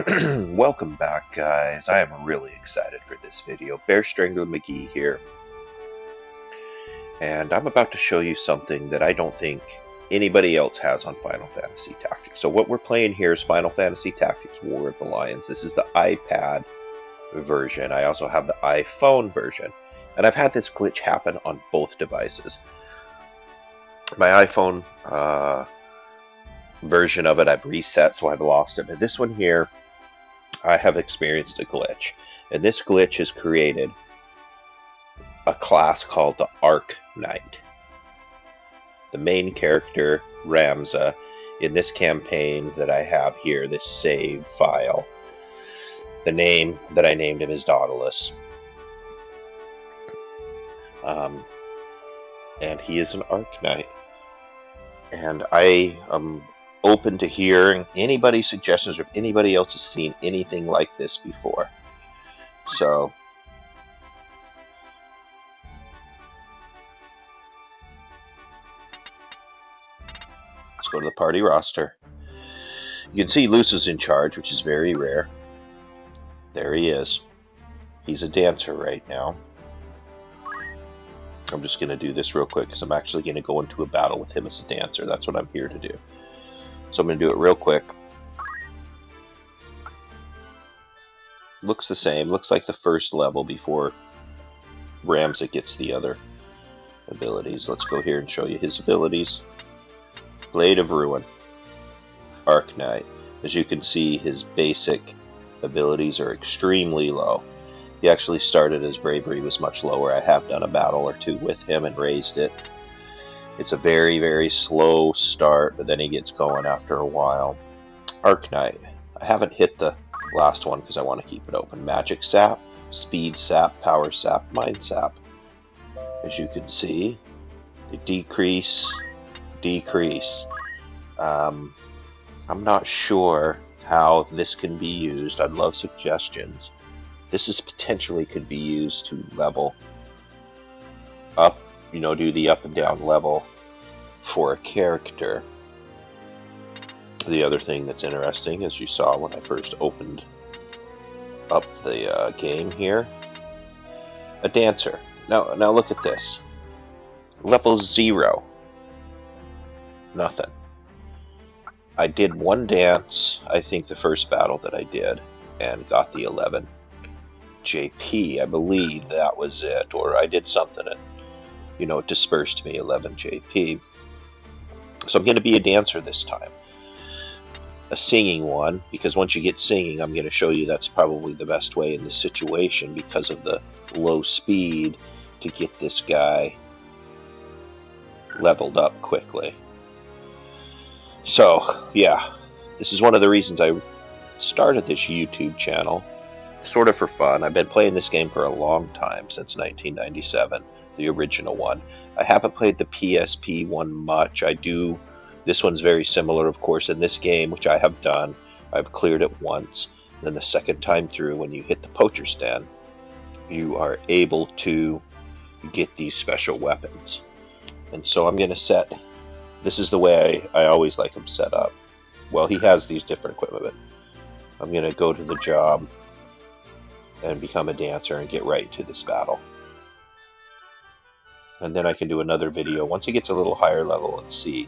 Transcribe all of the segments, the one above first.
Welcome back, guys. I am really excited for this video. Bear Strangler McGee here, and I'm about to show you something that I don't think anybody else has on Final Fantasy Tactics. So what we're playing here is Final Fantasy Tactics War of the Lions. This is the iPad version. I also have the iPhone version, and I've had this glitch happen on both devices. My iPhone version of it I've reset, so I've lost it, but this one here I have experienced a glitch, and this glitch has created a class called the Ark Knight. The main character, Ramza, in this campaign that I have here, this save file, the name that I named him is Dauntless. And he is an Ark Knight. And I am open to hearing anybody's suggestions or if anybody else has seen anything like this before. So let's go to the party roster. You can see Luce is in charge, which is very rare. There he is. He's a dancer right now. I'm just going to do this real quick because I'm actually going to go into a battle with him as a dancer. That's what I'm here to do. So I'm going to do it real quick. Looks the same. Looks like the first level before Ramza gets the other abilities. Let's go here and show you his abilities. Blade of Ruin. Ark Knight. As you can see, his basic abilities are extremely low. He actually started his bravery was much lower. I have done a battle or two with him and raised it. It's a very, very slow start, but then he gets going after a while. Ark Knight. I haven't hit the last one because I want to keep it open. Magic Sap, Speed Sap, Power Sap, Mind Sap. As you can see, they decrease. I'm not sure how this can be used. I'd love suggestions. This is potentially could be used to level up, do the up and down level for a character. The other thing that's interesting, as you saw when I first opened up the game here, a dancer. Now look at this. Level 0. Nothing. I did one dance, I think the first battle that I did, and got the 11 JP. I believe that was it, or I did something and it dispersed me 11 JP. So I'm going to be a dancer this time. A singing one, because once you get singing, I'm going to show you that's probably the best way in this situation because of the low speed to get this guy leveled up quickly. So, yeah, this is one of the reasons I started this YouTube channel, sort of for fun. I've been playing this game for a long time, since 1997, the original one. I haven't played the PSP one much. This one's very similar, of course, in this game, which I have done. I've cleared it once. Then the second time through, when you hit the poacher stand, you are able to get these special weapons. And so I'm going to set... This is the way I always like him set up. Well, he has these different equipment, but I'm going to go to the job and become a dancer and get right to this battle. And then I can do another video once he gets a little higher level and see.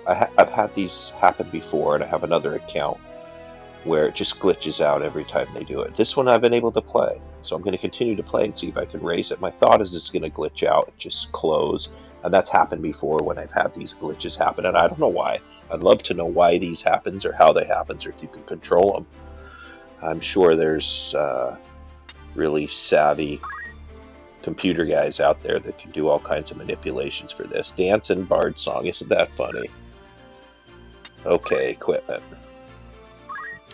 I've had these happen before, and I have another account where it just glitches out every time they do it. This one I've been able to play, so I'm going to continue to play and see if I can raise it. My thought is it's going to glitch out and just close, and that's happened before when I've had these glitches happen, and I don't know why. I'd love to know why these happens or how they happens or if you can control them. I'm sure there's really savvy computer guys out there that can do all kinds of manipulations for this. Dance and Bard Song, isn't that funny? Okay, equipment.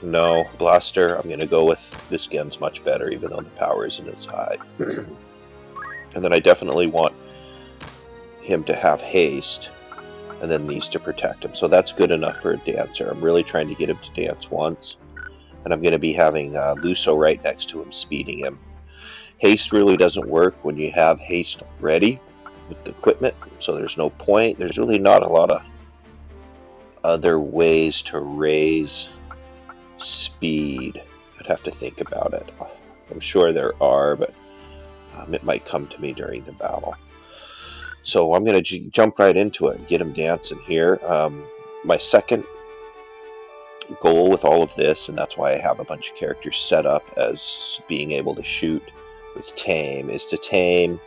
No, Blaster, I'm going to go with this gun's much better, even though the power isn't as high. And then I definitely want him to have haste, and then these to protect him. So that's good enough for a dancer. I'm really trying to get him to dance once. And I'm going to be having Luso right next to him, speeding him. Haste really doesn't work when you have haste ready with the equipment, so there's no point. There's really not a lot of other ways to raise Speed. I'd have to think about it. I'm sure there are, but it might come to me during the battle. So I'm going to jump right into it and get him dancing here. My second goal with all of this, and that's why I have a bunch of characters set up as being able to shoot with tame, is to tame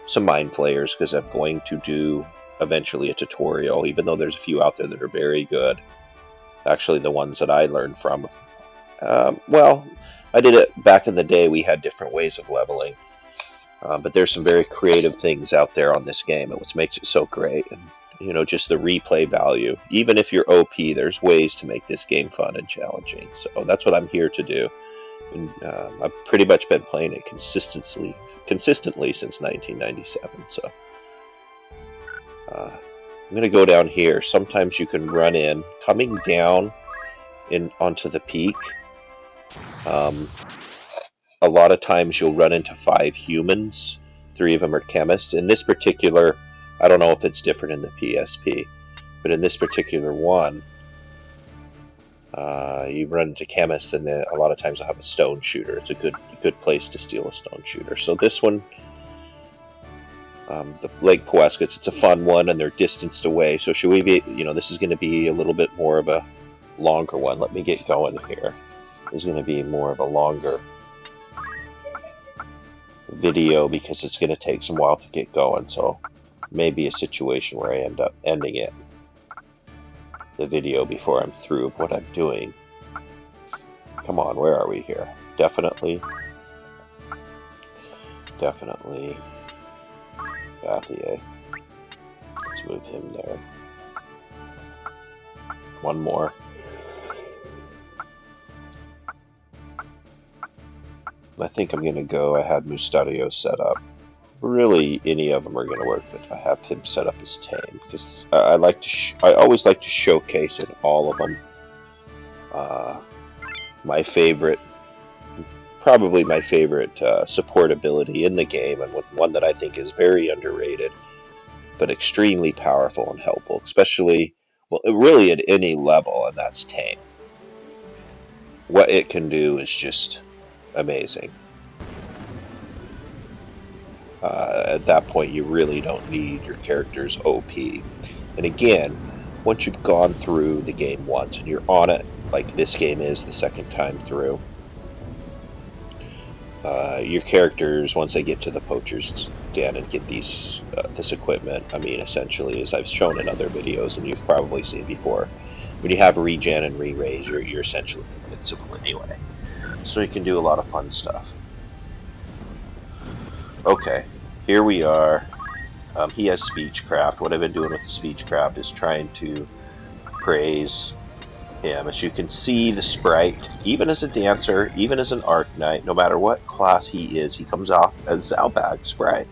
some mind flayers, because I'm going to do eventually a tutorial, even though there's a few out there that are very good. Actually, the ones that I learned from, well, I did it back in the day. We had different ways of leveling, but there's some very creative things out there on this game, and what makes it so great, and you know, just the replay value. Even if you're OP, there's ways to make this game fun and challenging. So that's what I'm here to do. And I've pretty much been playing it consistently since 1997. So I'm going to go down here. Sometimes you can run in, coming down onto the peak. A lot of times you'll run into 5 humans. 3 of them are chemists. In this particular, I don't know if it's different in the PSP, but in this particular one, you run into chemists, and then a lot of times I'll have a stone shooter. It's a good place to steal a stone shooter. So this one, the Lake Powescas, it's a fun one, and they're distanced away. So should we be, you know, this is going to be a little bit more of a longer one. Let me get going here. This is going to be more of a longer video because it's going to take some while to get going. So maybe a situation where I end up ending the video before I'm through of what I'm doing. Come on, where are we here? Definitely Bathier. Let's move him there. One more. I think I'm going to go. I had Mustadio set up. Really, any of them are going to work, but I have him set up as tame because I always like to showcase in all of them. My favorite, probably my favorite support ability in the game, and one that I think is very underrated, but extremely powerful and helpful, especially, well, really at any level, and that's tame. What it can do is just amazing. At that point, you really don't need your character's OP. And again, once you've gone through the game once and you're on it, like this game is the second time through, your characters, once they get to the poacher's den and get this equipment, I mean, essentially, as I've shown in other videos and you've probably seen before, when you have regen and re-raise, you're essentially invincible anyway. So you can do a lot of fun stuff. Okay, here we are. He has speechcraft. What I've been doing with the speechcraft is trying to praise him. As you can see, the sprite, even as a dancer, even as an Ark Knight, no matter what class he is, he comes off as Zalbag sprite.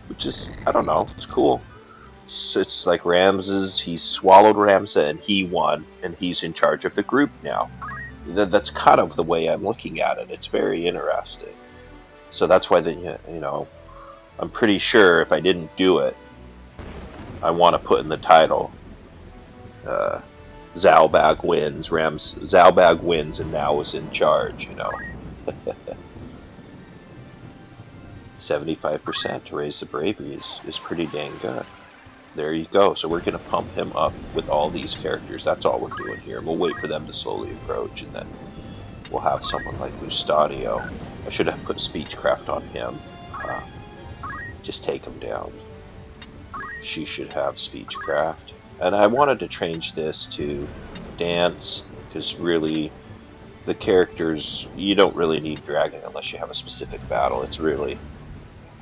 Which is, I don't know, it's cool. It's like Ramza's, he's swallowed Ramza and he won, and he's in charge of the group now. That's kind of the way I'm looking at it. It's very interesting. So that's why, you know, I'm pretty sure if I didn't do it, I want to put in the title, Zalbag wins, Zalbag wins and now is in charge, you know. 75% to raise the bravery is pretty dang good. There you go. So we're going to pump him up with all these characters. That's all we're doing here. We'll wait for them to slowly approach, and then we'll have someone like Mustadio. I should have put speechcraft on him. Just take him down. She should have speechcraft. And I wanted to change this to dance, because really, the characters, you don't really need dragon unless you have a specific battle. It's really,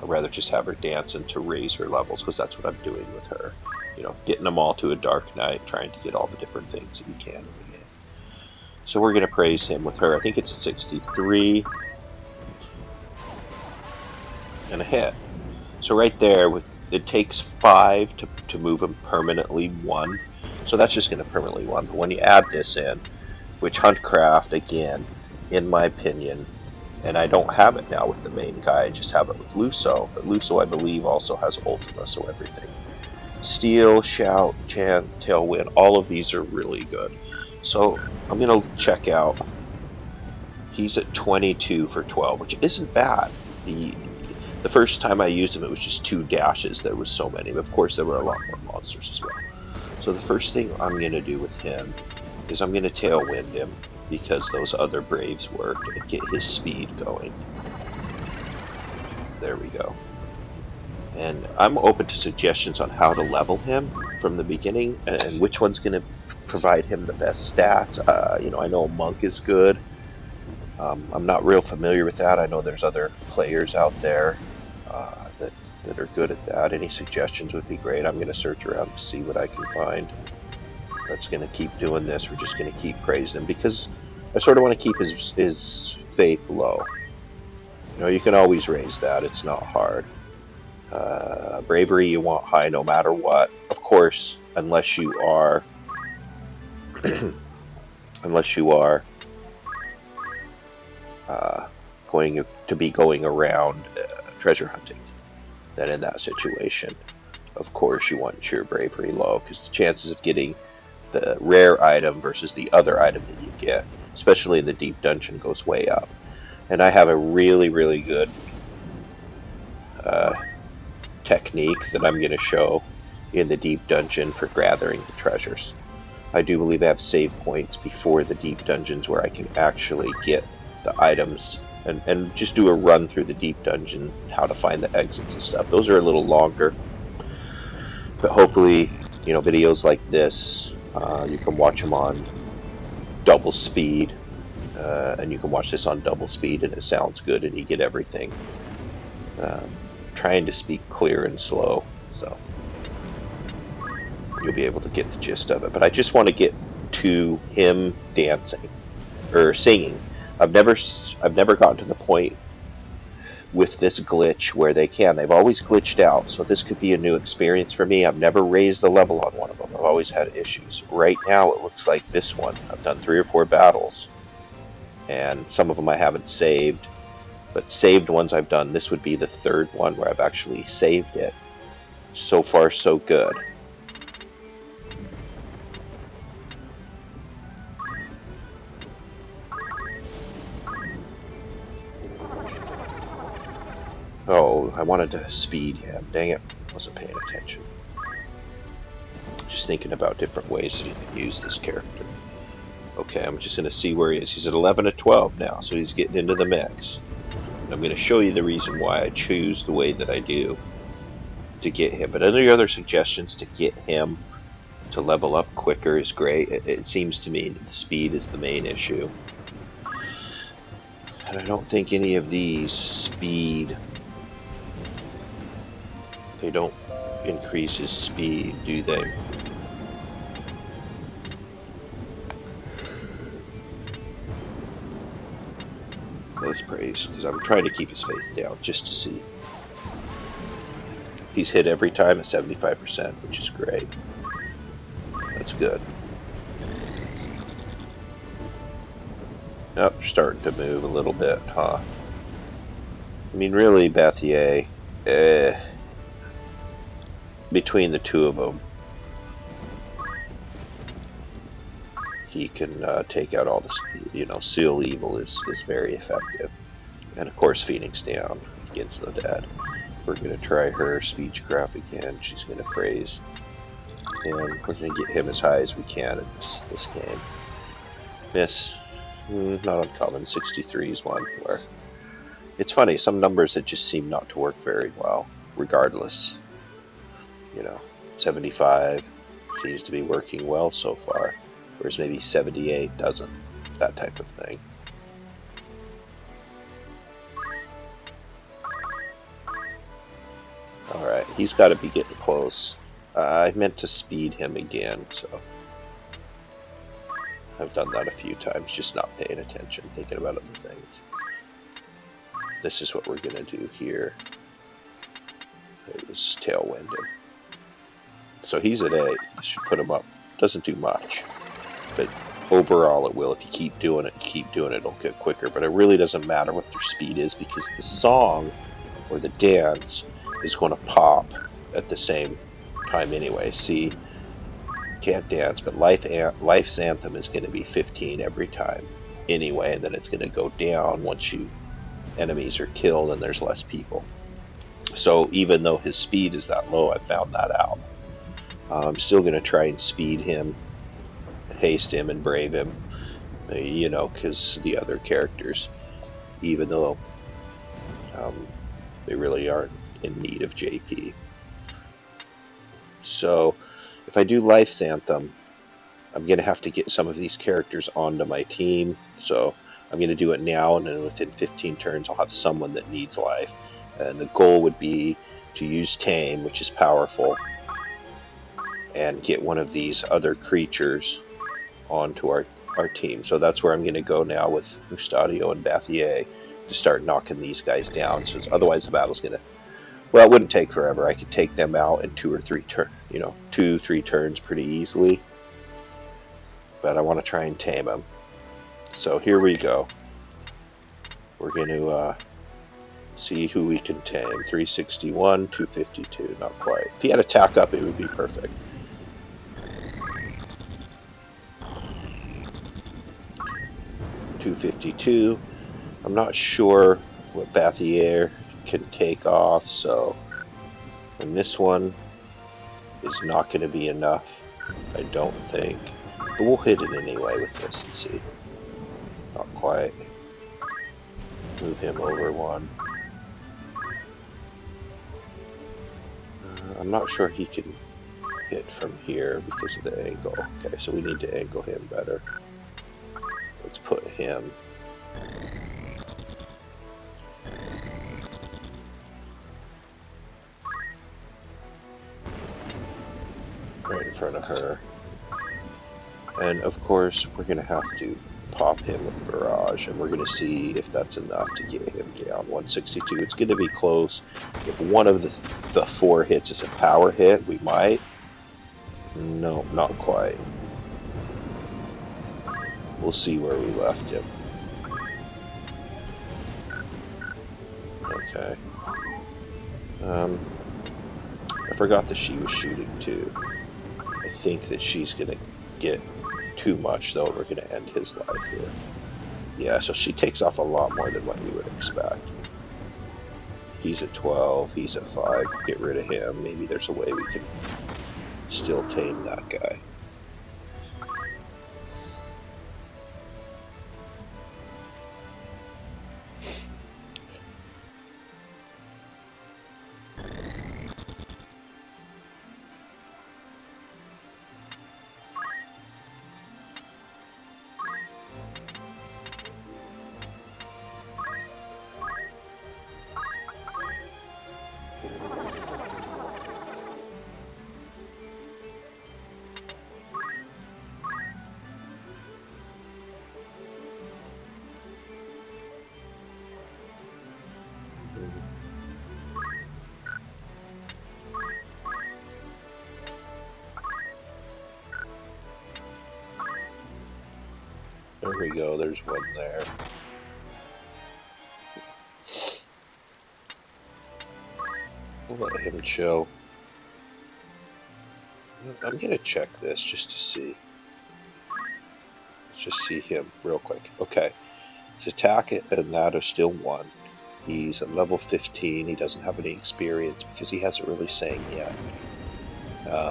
I'd rather just have her dance and to raise her levels, because that's what I'm doing with her. You know, getting them all to a Dark Knight, trying to get all the different things that you can in the game. So we're going to praise him with her. I think it's a 63 and a hit. So right there, it takes 5 to move him permanently 1. So that's just going to permanently 1. But when you add this in, which Huntcraft, again, in my opinion, and I don't have it now with the main guy, I just have it with Luso. But Luso, I believe, also has Ultima, so everything Steel, Shout, Chant, Tailwind, all of these are really good. So I'm going to check out. He's at 22 for 12, which isn't bad. The first time I used him, it was just 2 dashes. There was so many. But of course, there were a lot more monsters as well. So the first thing I'm going to do with him is I'm going to Tailwind him because those other Braves worked and get his speed going. There we go. And I'm open to suggestions on how to level him from the beginning and which one's going to provide him the best stats. You know, I know Monk is good. I'm not real familiar with that. I know there's other players out there that are good at that. Any suggestions would be great. I'm going to search around to see what I can find. That's going to keep doing this. We're just going to keep praising him because I sort of want to keep his faith low. You know, you can always raise that. It's not hard. Bravery you want high no matter what. Of course, unless you are going to be going around treasure hunting. Then in that situation, of course, you want your bravery low because the chances of getting the rare item versus the other item that you get, especially in the deep dungeon, goes way up. And I have a really, really good technique that I'm going to show in the deep dungeon for gathering the treasures. I do believe I have save points before the deep dungeons where I can actually get the items and just do a run through the deep dungeon, how to find the exits and stuff. Those are a little longer, but hopefully, you know, videos like this, you can watch them on double speed, and you can watch this on double speed and it sounds good and you get everything. Trying to speak clear and slow, so you'll be able to get the gist of it. But I just want to get to him dancing or singing. I've never gotten to the point with this glitch where they've always glitched out, so this could be a new experience for me. I've never raised the level on one of them. I've always had issues. Right now it looks like this one. I've done 3 or 4 battles and some of them I haven't saved, but saved ones I've done. This would be the 3rd one where I've actually saved it. So far so good. Oh, I wanted to speed him. Dang it, wasn't paying attention. Just thinking about different ways that you can use this character. Okay, I'm just going to see where he is. He's at 11 to 12 now, so he's getting into the mix. And I'm going to show you the reason why I choose the way that I do to get him. But any other suggestions to get him to level up quicker is great. It seems to me that the speed is the main issue. And I don't think any of these speed... They don't increase his speed, do they? Let's praise, because I'm trying to keep his faith down just to see. He's hit every time at 75%, which is great. That's good. Oh, starting to move a little bit, huh? I mean, really, Bethier, between the two of them, he can take out all the, you know, Seal Evil is very effective. And of course, Phoenix Down against the dead. We're going to try her Speechcraft again. She's going to praise. And we're going to get him as high as we can in this game. Miss. Not uncommon. 63 is one where it's funny, some numbers that just seem not to work very well, regardless. You know, 75 seems to be working well so far, whereas maybe 78 doesn't. That type of thing. Alright, he's got to be getting close. I meant to speed him again, so I've done that a few times, just not paying attention, thinking about other things. This is what we're going to do here. It was Tailwind him. So he's at 8. This should put him up. Doesn't do much, but overall it will. If you keep doing it, it'll get quicker. But it really doesn't matter what their speed is because the song or the dance is going to pop at the same time anyway. See, can't dance, but Life's Anthem is going to be 15 every time anyway, and then it's going to go down once enemies are killed and there's less people. So even though his speed is that low, I found that out. I'm still going to try and speed him, haste him, and brave him, you know, because the other characters, even though they really aren't in need of JP. So if I do Life's Anthem, I'm going to have to get some of these characters onto my team. So I'm going to do it now, and then within 15 turns I'll have someone that needs life. And the goal would be to use Tame, which is powerful, and get one of these other creatures onto our team. So that's where I'm going to go now with Mustadio and Bathier to start knocking these guys down. So otherwise the battle's going to, well, it wouldn't take forever. I could take them out in 2 or 3 turns, you know, 2-3 turns pretty easily. But I want to try and tame them. So here we go. We're going to see who we can tame. 361, 252, not quite. If he had attack up, it would be perfect. 252. I'm not sure what Bathier can take off, so and this one is not going to be enough, I don't think. But we'll hit it anyway with this and see. Not quite. Move him over 1. I'm not sure he can hit from here because of the angle. Okay, so we need to angle him better. Let's put him right in front of her. And of course, we're going to have to pop him with Barrage, and we're going to see if that's enough to get him down. 162. It's going to be close. If one of the 4 hits is a power hit, we might. No, not quite. We'll see where we left him. Okay. I forgot that she was shooting too. I think that she's going to get too much, though. We're going to end his life here. Yeah, so she takes off a lot more than what you would expect. He's at 12, he's at 5. Get rid of him. Maybe there's a way we can still tame that guy. There we go, there's one there. We'll let him chill. I'm gonna check this just to see. Let's just see him real quick. Okay, his attack and that are still 1. He's at level 15. He doesn't have any experience because he hasn't really sang yet.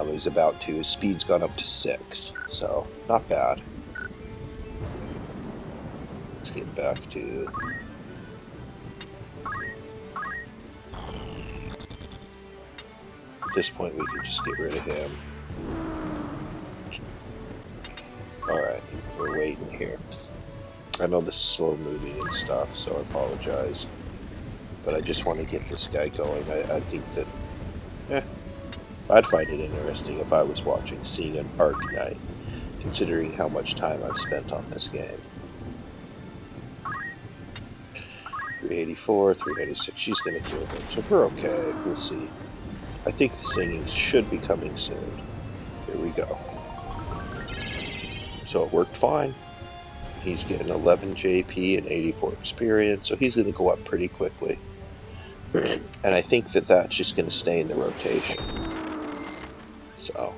He's about to. His speed's gone up to 6, so not bad. Let's get back to... At this point, we can just get rid of him. Alright, we're waiting here. I know this is slow moving and stuff, so I apologize. But I just want to get this guy going. I think that... I'd find it interesting if I was seeing an Ark Knight, considering how much time I've spent on this game. 384, 396, she's going to kill him, so we're okay, we'll see. I think the singing should be coming soon. Here we go. So it worked fine. He's getting 11 JP and 84 experience, so he's going to go up pretty quickly. And I think that that's just going to stay in the rotation. So,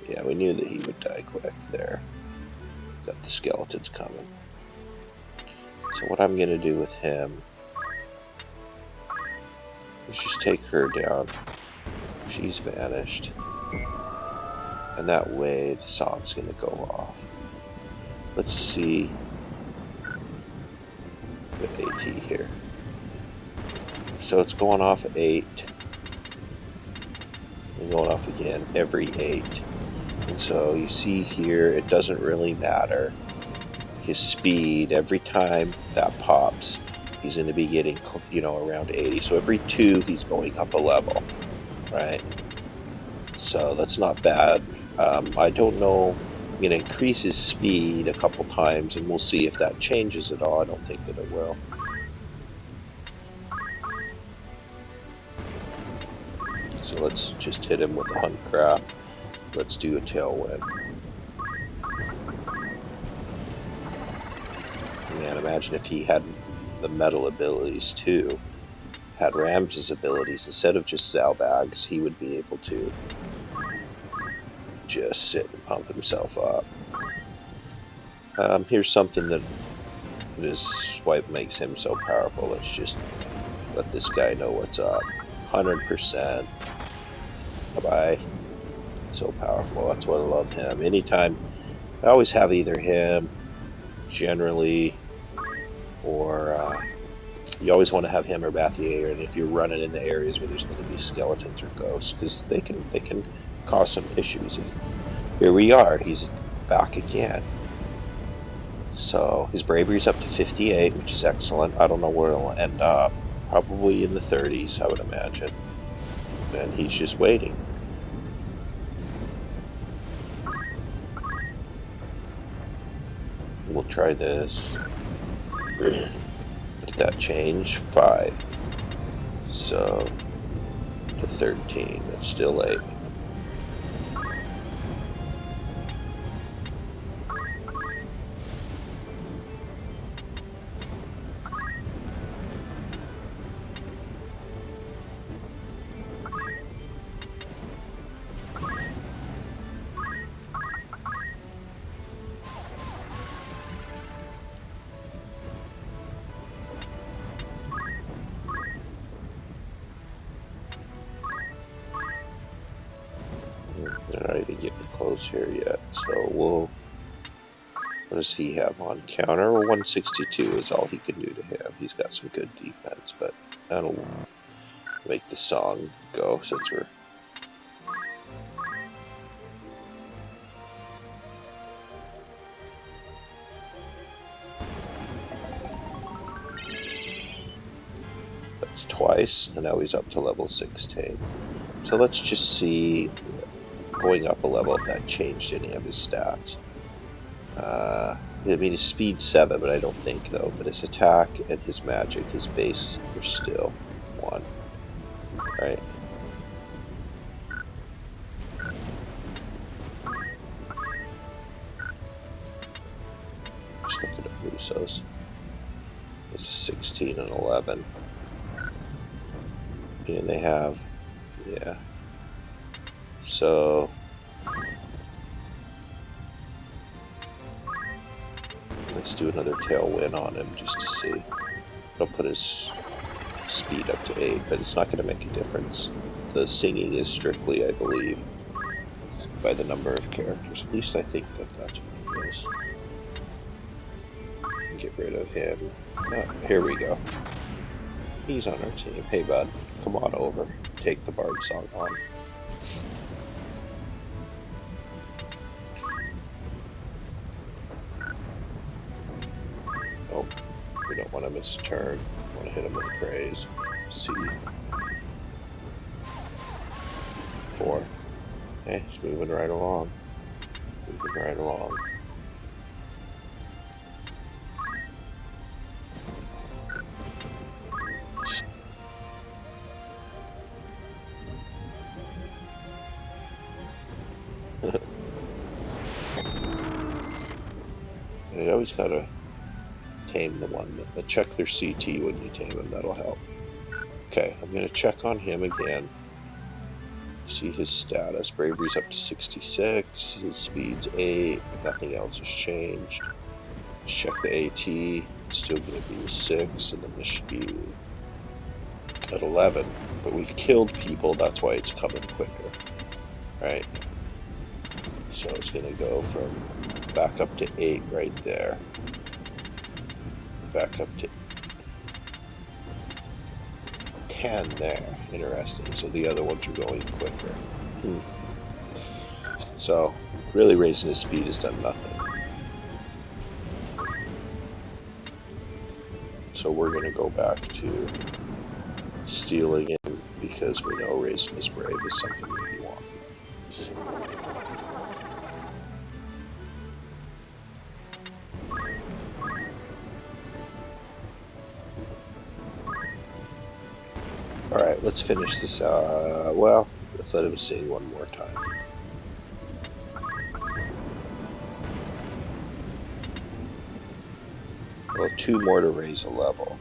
yeah, we knew that he would die quick there. Got the skeletons coming. So what I'm going to do with him is just take her down. She's vanished. And that way the song's going to go off. Let's see the AT here. So it's going off at 8. And going off again every 8. And so you see here, it doesn't really matter. His speed, every time that pops, he's going to be getting, around 80. So every 2, he's going up a level, right? So that's not bad. I don't know. I'm going to increase his speed a couple times, and we'll see if that changes at all. I don't think that it will. So let's just hit him with the hunt crap. Let's do a tailwind. Man, imagine if he had the metal abilities too. Had Ramza's abilities instead of just Zalbags, he would be able to just sit and pump himself up. Here's something that is what makes him so powerful. Let's just let this guy know what's up. 100%. Bye-bye. So powerful. That's why I love him. Anytime, I always have either him, generally, or you always want to have him or Bathier, and if you're running in the areas where there's going to be skeletons or ghosts, because they can cause some issues. Here we are. He's back again. So his bravery's up to 58, which is excellent. I don't know where it'll end up. Probably in the 30s, I would imagine. And he's just waiting. We'll try this. Did that change? 5. So to 13. It's still 8. They're not even getting close here yet. So we'll... What does he have on counter? 162 is all he can do to him. He's got some good defense, but that'll make the song go since we're... That's twice, and now he's up to level 16. So let's just see, going up a level, if that changed any of his stats. I mean, his speed's 7, but I don't think, though. But his attack and his magic, his base, are still 1. Right? Just looking at Russo's. It's 16 and 11. And they have... Yeah. So... Let's do another tailwind on him just to see. It'll put his speed up to 8, but it's not going to make a difference. The singing is strictly, I believe, by the number of characters. At least I think that that's what it is. Get rid of him. Oh, here we go. He's on our team. Hey, bud, come on over. Take the Bard song on. Oh, we don't want to miss a turn. We want to hit him with praise. C. 4. Okay, it's moving right along. Moving right along. You always gotta tame the one. Check their CT when you tame him. That'll help. Okay, I'm gonna check on him again. See his status. Bravery's up to 66. His speed's 8. Nothing else has changed. Check the AT. It's still going to be 6, and then this should be at 11. But we've killed people, that's why it's coming quicker. Right? So it's going to go from back up to 8 right there. Back up to 10 there. Interesting. So the other ones are going quicker. So really raising his speed has done nothing. So we're going to go back to stealing him because we know raising his brave is something that we want. Alright, let's finish this. Well, let's let him sing one more time. Well, 2 more to raise a level.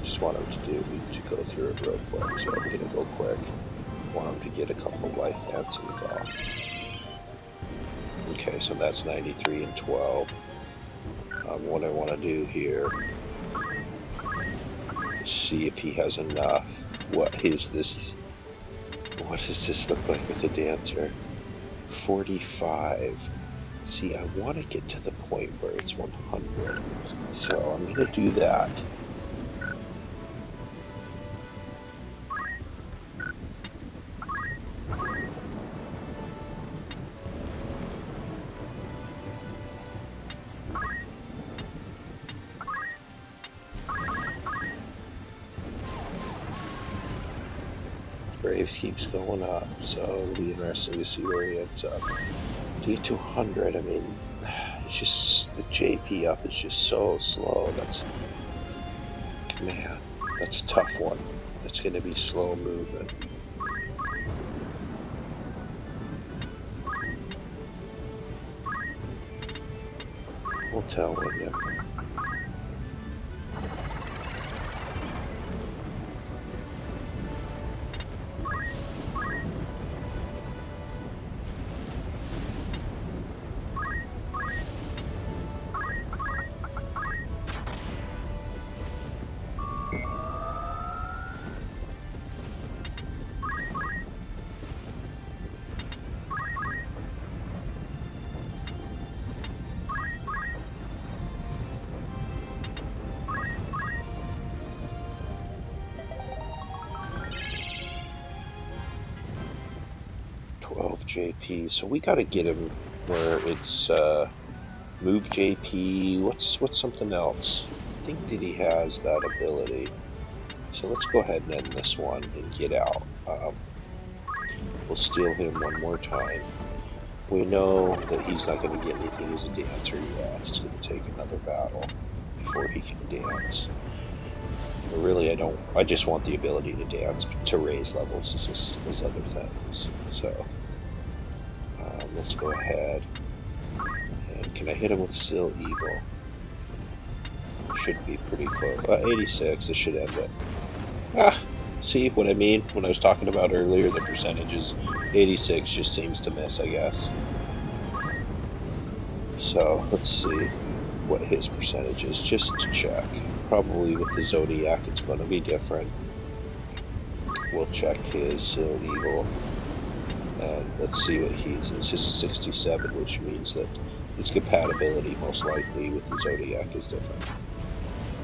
Just want him to go through it real quick, so I'm gonna go quick. Want him to get a couple of life dancing off. Okay, so that's 93 and 12. What I want to do here is see if he has enough. What does this look like with a dancer? 45. See, I want to get to the point where it's 100. So I'm going to do that. Brave keeps going up, so it'll be interesting to see where he ends up. To get to 100, I mean, it's just, the JP up is just so slow. Man, that's a tough one. It's going to be slow movement. WotL window. JP, so we got to get him where it's move JP. What's something else? I think that he has that ability. So let's go ahead and end this one and get out. We'll steal him one more time. We know that he's not going to get anything as a dancer yet. It's going to take another battle before he can dance. But really, I just want the ability to dance to raise levels as other things. So let's go ahead. And can I hit him with Still Eagle? Should be pretty close. 86, this should end it. See what I mean? When I was talking about earlier, the percentages, 86 just seems to miss, I guess. So, let's see what his percentage is, just to check. Probably with the Zodiac, it's going to be different. We'll check his Still Eagle. And let's see what he's. It's just 67, which means that his compatibility, most likely, with the Zodiac is different.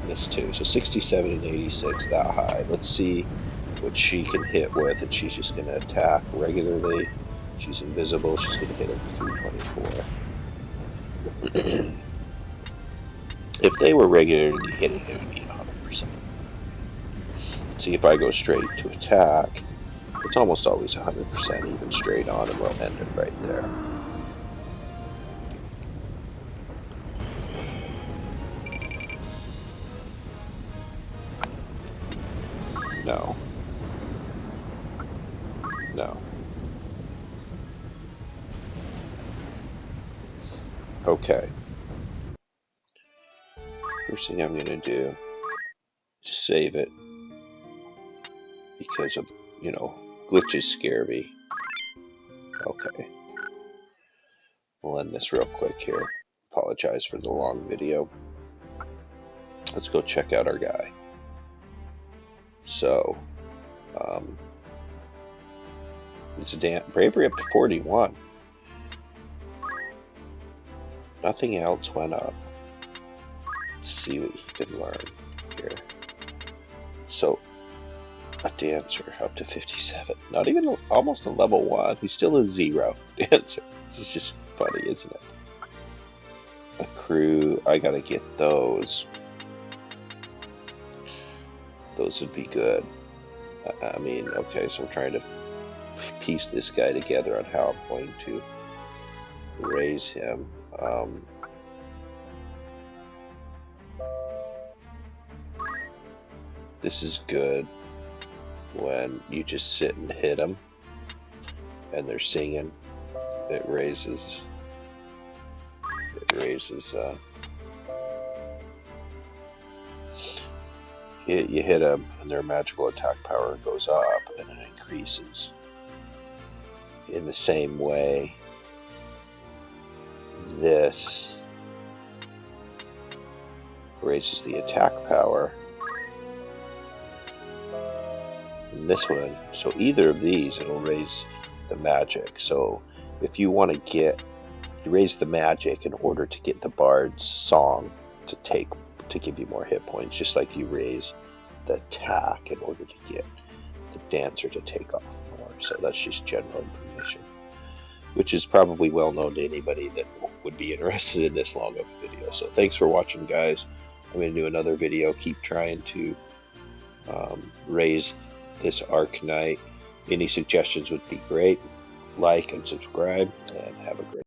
This too. So 67 and 86, that high. Let's see what she can hit with, and she's just going to attack regularly. She's invisible. She's going to hit him with 324. If they were regularly hitting, it would be 100%. See, if I go straight to attack, it's almost always 100% even straight on, and we'll end it right there. No. No. Okay. First thing I'm going to do is save it. because of, you know, glitches scare me. Okay. We'll end this real quick here. Apologize for the long video. Let's go check out our guy. So, it's a bravery up to 41. Nothing else went up. Let's see what he can learn here. So, a dancer up to 57. Not even almost a level 1. He's still a 0 dancer. It's just funny, isn't it? A crew. I gotta get those. Those would be good. I mean, okay, so we're trying to piece this guy together on how I'm going to raise him. This is good when you just sit and hit them and they're singing. It raises you hit them and their magical attack power goes up and it increases. In the same way, this raises the attack power. And this one, so either of these, it'll raise the magic. So if you want to you raise the magic in order to get the bard's song to give you more hit points, just like you raise the attack in order to get the dancer to take off more. So that's just general information, which is probably well known to anybody that would be interested in this long of a video. So thanks for watching, guys. I'm going to do another video. Keep trying to raise this Ark Knight. Any suggestions would be great. Like and subscribe, and have a great